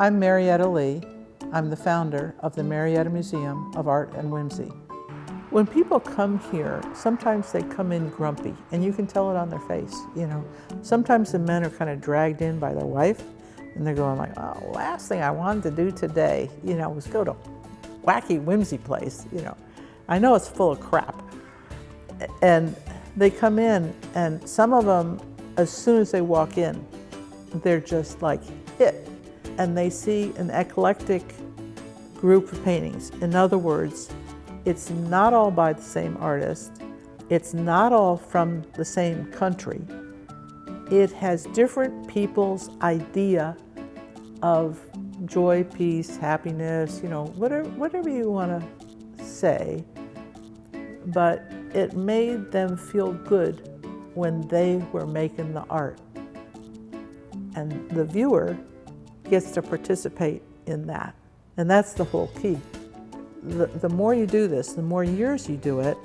I'm Marietta Lee. I'm the founder of the Marietta Museum of Art and Whimsy. When people come here, sometimes they come in grumpy, and you can tell it on their face, you know. Sometimes the men are kind of dragged in by their wife, and they're going like, oh, last thing I wanted to do today, you know, was go to wacky whimsy place, you know. I know it's full of crap. And they come in, and some of them, as soon as they walk in, they're just like hit. And they see an eclectic group of paintings. In other words, it's not all by the same artist. It's not all from the same country. It has different people's idea of joy, peace, happiness, you know, whatever you want to say. But it made them feel good when they were making the art. And the viewer gets to participate in that. And that's the whole key. The more you do this, the more years you do it,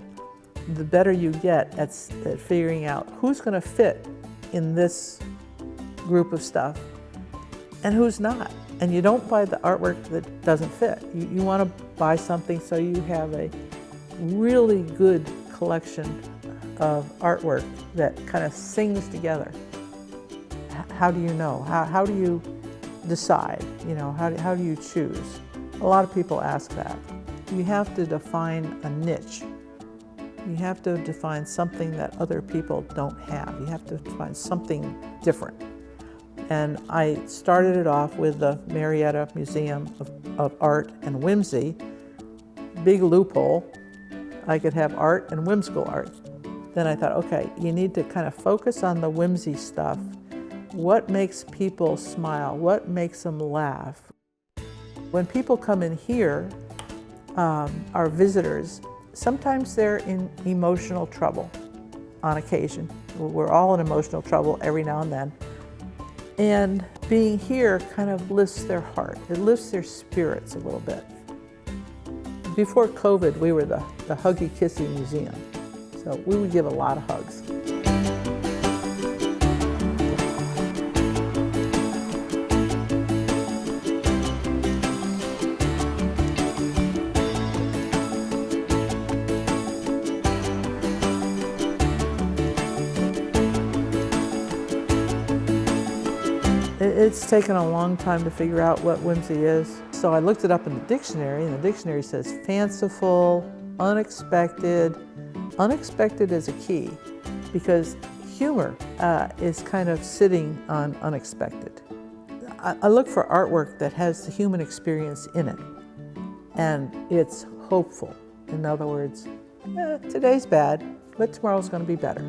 the better you get at figuring out who's going to fit in this group of stuff and who's not. And you don't buy the artwork that doesn't fit. You want to buy something so you have a really good collection of artwork that kind of sings together. How do you know? How do you decide? You know, how do you choose? A lot of people ask that. You have to define a niche. You have to define something that other people don't have. You have to find something different. And I started it off with the Marietta Museum of Art and Whimsy. Big loophole. I could have art and whimsical art. Then I thought, okay, you need to kind of focus on the whimsy stuff. What makes people smile? What makes them laugh? When people come in here, our visitors, sometimes they're in emotional trouble on occasion. We're all in emotional trouble every now and then. And being here kind of lifts their heart. It lifts their spirits a little bit. Before COVID, we were the Huggy Kissy Museum. So we would give a lot of hugs. It's taken a long time to figure out what whimsy is. So I looked it up in the dictionary, and the dictionary says fanciful, unexpected. Unexpected is a key because humor is kind of sitting on unexpected. I look for artwork that has the human experience in it, and it's hopeful. In other words, today's bad, but tomorrow's going to be better.